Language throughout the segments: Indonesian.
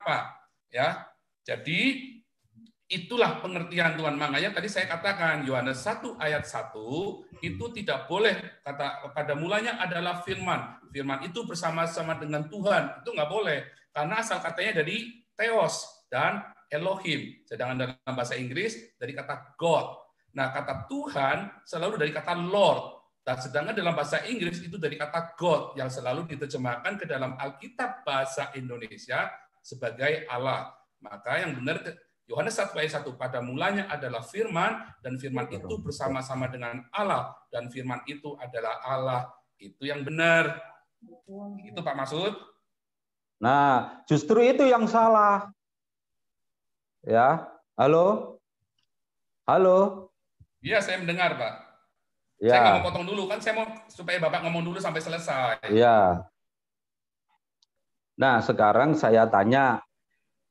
apa. Ya, jadi itulah pengertian Tuhan. Makanya tadi saya katakan Yohanes 1 ayat 1 itu tidak boleh kata pada mulanya adalah firman. Firman itu bersama-sama dengan Tuhan. Itu nggak boleh karena asal katanya dari theos dan Elohim. Sedangkan dalam bahasa Inggris dari kata God. Nah, kata Tuhan selalu dari kata Lord. Dan sedangkan dalam bahasa Inggris itu dari kata God yang selalu diterjemahkan ke dalam Alkitab bahasa Indonesia sebagai Allah. Maka yang benar Yohanes 1 ayat 1, pada mulanya adalah firman, dan firman itu bersama-sama dengan Allah, dan firman itu adalah Allah. Itu yang benar. Itu Pak Masud. Nah, justru itu yang salah. Ya, halo? Halo? Iya, saya mendengar, Pak. Ya. Saya nggak mau potong dulu, kan saya mau supaya Bapak ngomong dulu sampai selesai. Ya. Nah, sekarang saya tanya,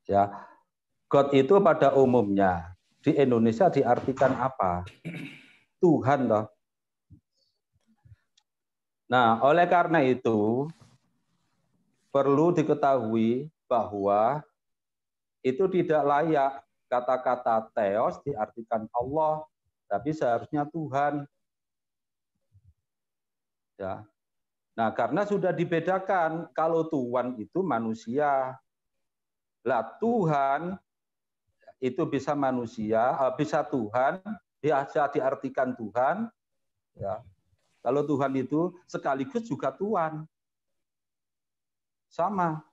ya, God itu pada umumnya di Indonesia diartikan apa? Tuhan toh. Nah, oleh karena itu perlu diketahui bahwa itu tidak layak kata-kata theos diartikan Allah, tapi seharusnya Tuhan. Ya. Nah, karena sudah dibedakan kalau Tuhan itu manusia. Lah Tuhan itu bisa manusia, bisa Tuhan, bisa diartikan Tuhan, ya. Kalau Tuhan itu sekaligus juga Tuhan. Sama.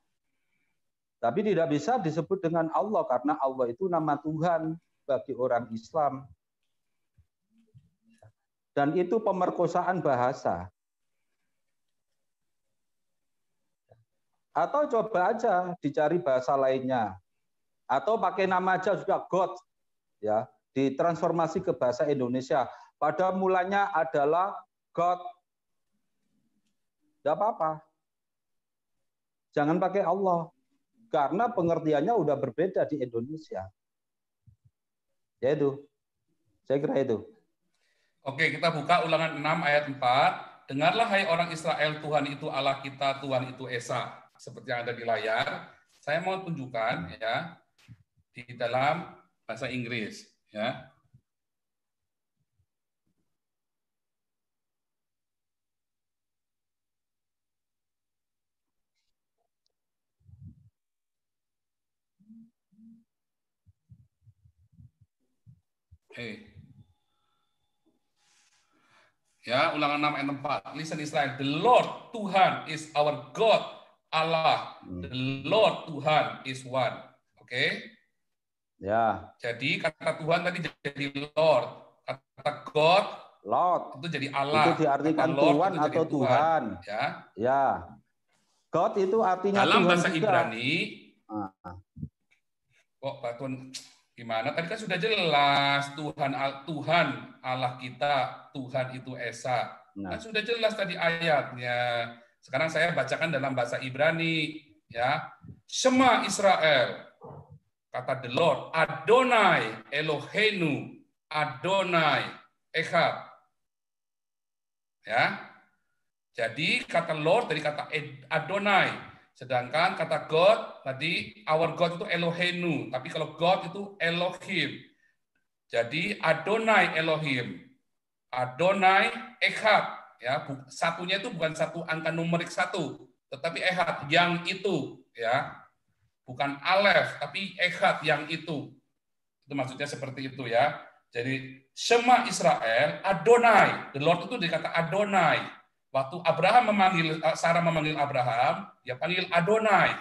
Tapi tidak bisa disebut dengan Allah karena Allah itu nama Tuhan bagi orang Islam. Dan itu pemerkosaan bahasa. Atau coba aja dicari bahasa lainnya. Atau pakai nama aja sudah God, ya, ditransformasi ke bahasa Indonesia. Pada mulanya adalah God. Tidak apa-apa. Jangan pakai Allah. Karena pengertiannya udah berbeda di Indonesia. Ya itu. Saya kira itu. Oke, kita buka Ulangan 6 ayat 4. Dengarlah hai orang Israel, Tuhan itu Allah kita, Tuhan itu Esa. Seperti yang ada di layar. Saya mau tunjukkan ya di dalam bahasa Inggris, ya. Ya, Ulangan 6 ayat 4. Listen Israel, the Lord Tuhan is our God, Allah. The Lord Tuhan is one. Oke? Ya. Jadi kata Tuhan tadi jadi Lord. Kata God Lord itu jadi Allah. itu diartikan kata Lord Tuhan itu jadi atau Tuhan. Ya. Ya. God itu artinya dalam Tuhan bahasa juga. Ibrani. Kok Pak Tun gimana? Tadi kan sudah jelas Tuhan Allah kita, Tuhan itu Esa. Kan sudah jelas tadi ayatnya. Sekarang saya bacakan dalam bahasa Ibrani, ya. Shema Israel. Kata the Lord, Adonai Eloheinu, Adonai Echad. Ya. Jadi kata Lord dari kata Adonai. Sedangkan kata God tadi our God itu Eloheinu, tapi kalau God itu Elohim. Jadi Adonai Elohim, Adonai Echad, ya satunya itu bukan satu angka numerik satu, tetapi Echad yang itu, ya bukan Aleph, tapi Echad yang itu. Itu maksudnya seperti itu ya. Jadi Shema Israel, Adonai, the Lord itu dikata Adonai. Waktu Sarah memanggil Abraham, dia panggil Adonai,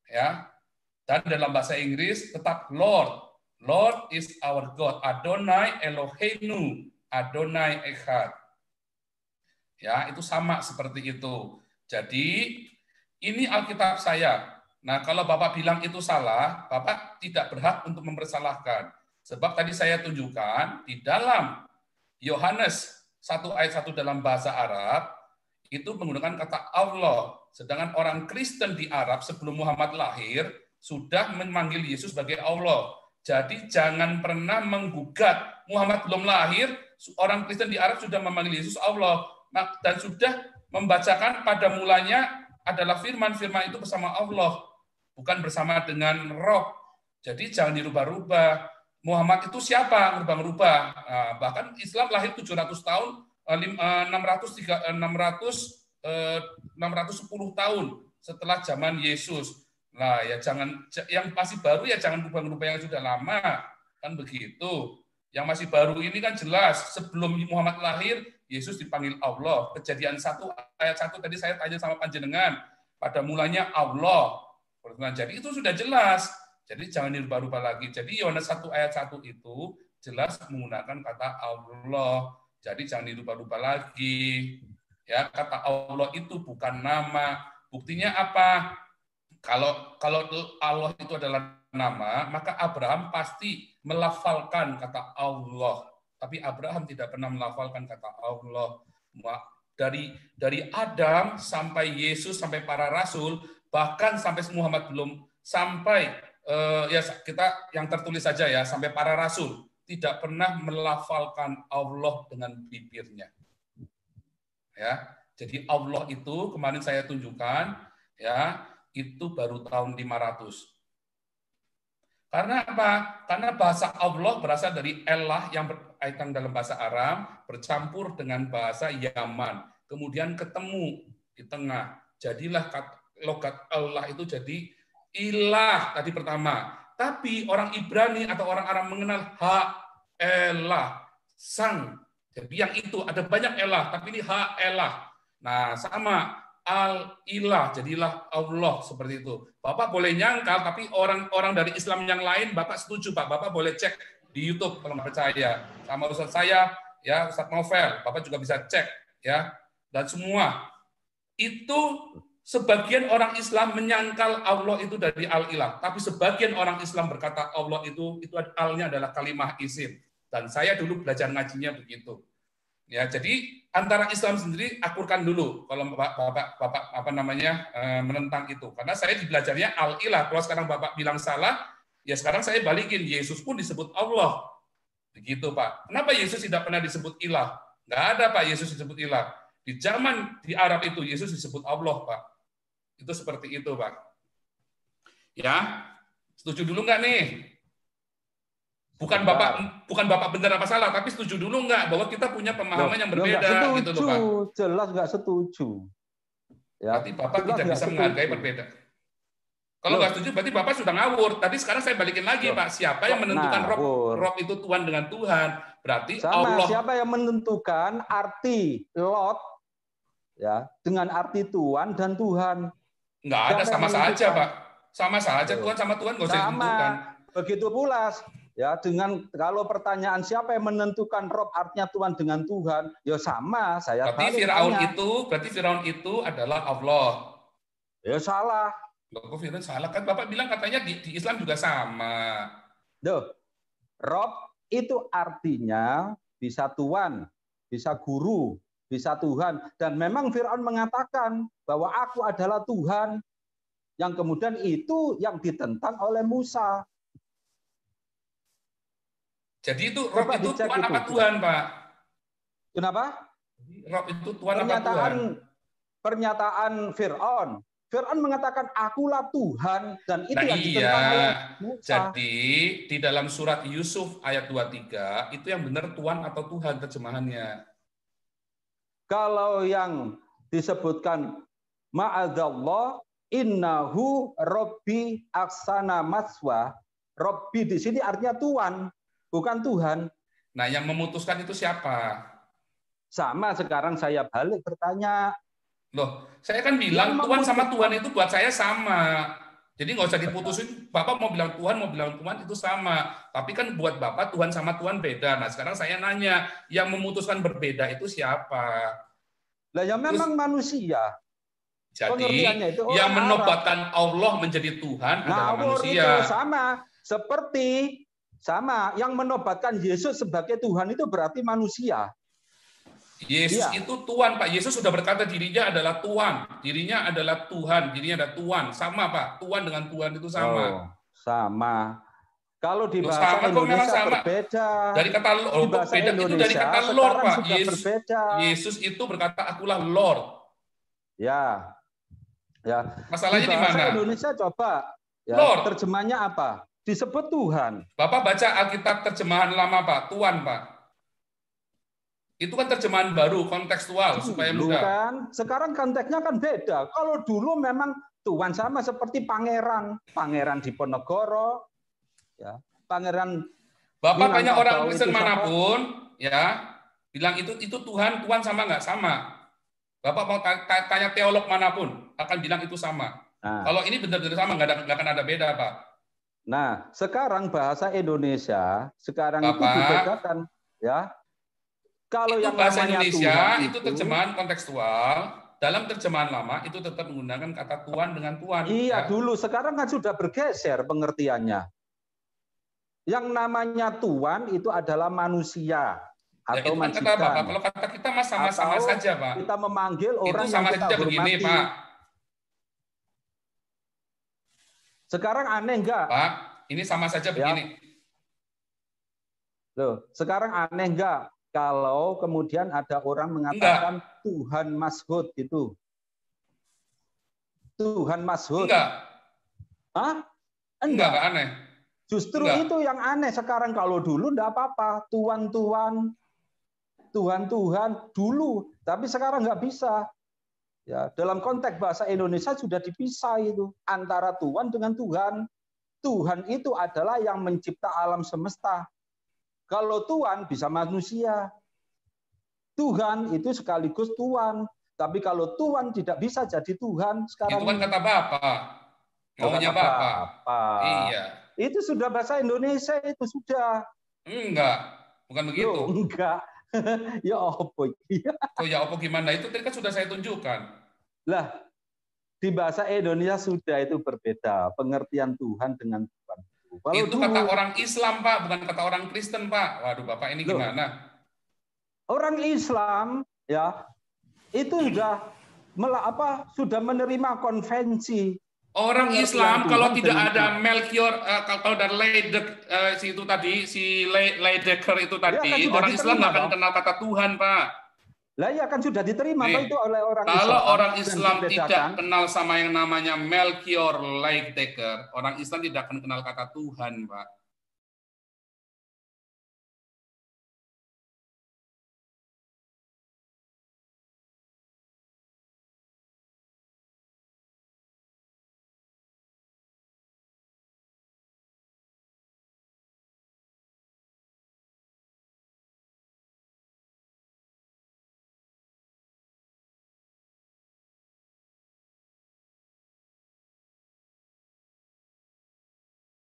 ya. Dan dalam bahasa Inggris tetap Lord. Lord is our God. Adonai Eloheinu, Adonai Echad. Ya, itu sama seperti itu. Jadi ini Alkitab saya. Nah, kalau Bapak bilang itu salah, Bapak tidak berhak untuk mempersalahkan. Sebab tadi saya tunjukkan di dalam Yohanes 1 ayat 1 dalam bahasa Arab itu menggunakan kata Allah. Sedangkan orang Kristen di Arab sebelum Muhammad lahir sudah memanggil Yesus sebagai Allah. Jadi jangan pernah menggugat Muhammad belum lahir, orang Kristen di Arab sudah memanggil Yesus Allah dan sudah membacakan pada mulanya adalah firman itu bersama Allah. bukan bersama dengan roh. Jadi jangan dirubah-rubah. Muhammad itu siapa? Merubah-rubah. Nah, bahkan Islam lahir 700 tahun, 610 tahun setelah zaman Yesus. Nah, ya jangan, yang masih baru ya jangan rubah-rubah yang sudah lama, kan begitu. Yang masih baru ini kan jelas, sebelum Muhammad lahir, Yesus dipanggil Allah. Kejadian 1 ayat 1 tadi saya tanya sama panjenengan, pada mulanya Allah. Jadi itu sudah jelas. Jadi jangan dirubah-rubah lagi. Jadi Yohanes 1 ayat 1 itu jelas menggunakan kata Allah. Jadi jangan dirubah-rubah lagi. Ya, kata Allah itu bukan nama. Buktinya apa? Kalau Allah itu adalah nama, maka Abraham pasti melafalkan kata Allah. Tapi Abraham tidak pernah melafalkan kata Allah. Dari Adam sampai Yesus sampai para rasul, bahkan sampai Muhammad belum sampai ya kita yang tertulis saja ya, sampai para rasul tidak pernah melafalkan Allah dengan bibirnya. Ya, jadi Allah itu kemarin saya tunjukkan ya, itu baru tahun 500. Karena apa? Karena bahasa Allah berasal dari elah yang berkaitan dalam bahasa Aram bercampur dengan bahasa Yaman. Kemudian ketemu di tengah. Jadilah logat Allah itu jadi ilah tadi pertama. Tapi orang Ibrani atau orang Aram mengenal ha-elah, sang. Jadi yang itu ada banyak elah, tapi ini ha-elah. Nah, sama al-ilah, jadilah Allah, seperti itu. Bapak boleh nyangkal, tapi orang-orang dari Islam yang lain, Bapak setuju, Pak. Bapak boleh cek di YouTube kalau nggak percaya. Sama Ustaz saya, ya Ustaz Novel, Bapak juga bisa cek, ya. Dan semua itu sebagian orang Islam menyangkal Allah itu dari al-ilah, tapi sebagian orang Islam berkata Allah itu al-nya adalah kalimah isim. Dan saya dulu belajar ngajinya begitu. Ya, jadi antara Islam sendiri akurkan dulu kalau Bapak apa namanya menentang itu. Karena saya dibelajarnya al-ilah. Kalau sekarang Bapak bilang salah, ya sekarang saya balikin, Yesus pun disebut Allah. Begitu, Pak. Kenapa Yesus tidak pernah disebut ilah? Nggak ada, Pak, Yesus disebut ilah. Di zaman di Arab itu Yesus disebut Allah, Pak. Itu seperti itu, Pak. Ya, setuju dulu nggak nih? Bukan Bapak benar apa salah, tapi setuju dulu nggak bahwa kita punya pemahaman yang berbeda, setuju, gitu loh, Pak. Jelas nggak setuju. Ya, berarti Bapak tidak bisa menghargai berbeda. Kalau nggak setuju, berarti Bapak sudah ngawur. Tadi sekarang saya balikin lagi, Pak. Siapa yang menentukan Rob itu Tuhan dengan Tuhan? Berarti sama, Allah. Siapa yang menentukan arti Lot ya dengan arti Tuhan dan Tuhan? Nggak ada, sama saja, Pak. Sama saja, Tuhan sama Tuhan nggak usah ditentukan. Begitu pula ya dengan kalau pertanyaan siapa yang menentukan Rob artinya Tuhan dengan Tuhan, ya sama saya. Berarti Firaun itu adalah Allah. Ya salah. Loh, Firaun salah kan? Bapak bilang katanya di Islam juga sama. Rob itu artinya bisa Tuhan, bisa guru, bisa Tuhan. Dan memang Firaun mengatakan bahwa aku adalah Tuhan. Yang kemudian itu yang ditentang oleh Musa. Jadi itu Rob itu Tuhan apa Tuhan, Pak? Kenapa? Rob itu Tuhan apa Tuhan? Pernyataan Fir'aun. Fir'aun mengatakan akulah Tuhan dan itu yang ditentang oleh Musa. Jadi di dalam surat Yusuf ayat 23 itu yang benar Tuhan atau Tuhan terjemahannya. Kalau yang disebutkan ma'adzallah innahu Robbi aksana maswa. Robbi di sini artinya Tuhan. Bukan Tuhan. Nah, yang memutuskan itu siapa? Sama, sekarang saya balik bertanya. Loh, saya kan bilang Tuhan sama Tuhan itu buat saya sama. Jadi nggak usah diputusin, Bapak mau bilang Tuhan itu sama. Tapi kan buat Bapak Tuhan sama Tuhan beda. Nah, sekarang saya nanya, yang memutuskan berbeda itu siapa? Lah ya memang manusia. Jadi yang menobatkan Allah menjadi Tuhan adalah manusia. Itu sama, yang menobatkan Yesus sebagai Tuhan itu berarti manusia. Yesus itu Tuhan, Pak. Yesus sudah berkata dirinya adalah Tuhan. Dirinya adalah Tuhan. Dirinya adalah Tuhan. Sama, Pak. Tuhan dengan Tuhan itu sama. Oh, sama. Kalau di bahasa Indonesia berbeda. Dari kata beda itu dari kata Lord, Pak. Yesus itu berkata akulah Lord. Ya. Masalahnya di mana? Bahasa Indonesia coba Ya, Lord. terjemahannya apa? Disebut Tuhan. Bapak baca Alkitab terjemahan lama, Pak. Tuhan, Pak. Itu kan terjemahan baru, kontekstual, supaya Dulu mudah. kan, sekarang konteksnya kan beda. Kalau dulu memang Tuhan sama seperti pangeran, pangeran Diponegoro, ya, pangeran Bapak tanya orang Minangkabau Kristen itu siapa? manapun, ya, bilang itu Tuhan, Tuhan sama nggak? Sama. Bapak mau tanya teolog manapun, akan bilang itu sama. Nah, kalau ini benar-benar sama, nggak akan ada beda, Pak. Nah, sekarang bahasa Indonesia sekarang Bapak, itu dibedakan, ya. Kalau itu yang bahasa namanya Indonesia Tuhan itu terjemahan kontekstual. Dalam terjemahan lama itu tetap menggunakan kata Tuhan dengan Tuhan. Iya, ya. dulu. Sekarang kan sudah bergeser pengertiannya. Yang namanya Tuhan itu adalah manusia atau itu kan kata majikan. Bapak. Kalau kata kita mas sama-sama saja, Pak. Kita memanggil orang itu sama yang kita saja hormati. Begini, Pak. Sekarang aneh enggak? Pak, ini sama saja begini. Loh, sekarang aneh enggak kalau kemudian ada orang mengatakan Tuhan Mashud itu? Tuhan Mashud. Enggak. Hah? Enggak aneh. Justru itu yang aneh sekarang. Kalau dulu enggak apa-apa. Tuhan-Tuhan dulu. Tapi sekarang enggak bisa. Ya, dalam konteks bahasa Indonesia sudah dipisah itu antara Tuhan dengan Tuhan. Tuhan itu adalah yang mencipta alam semesta. Kalau Tuhan bisa manusia. Tuhan itu sekaligus Tuhan. Tapi kalau Tuhan tidak bisa jadi Tuhan sekarang. Itu kan kata Bapak. Maunya Bapak. Iya. Itu sudah bahasa Indonesia, itu sudah. Enggak, bukan begitu. Loh, enggak. Ya opo. Oh ya opo gimana? Itu tadi kan sudah saya tunjukkan. Lah, di bahasa Indonesia sudah itu berbeda pengertian Tuhan dengan Tuhan. Kalau itu dulu, kata orang Islam, Pak, bukan kata orang Kristen, Pak. Waduh, Bapak ini gimana? Orang Islam ya itu sudah menerima konvensi. Orang Islam kalau tidak ada Melchior, kalau dari Leidecker itu tadi, orang Islam nggak akan kenal kata Tuhan, Pak. Lah ya kan sudah diterima itu oleh orang Islam. Kalau orang Islam tidak kenal sama yang namanya Melchior Leidecker, orang Islam tidak akan kenal kata Tuhan, Pak.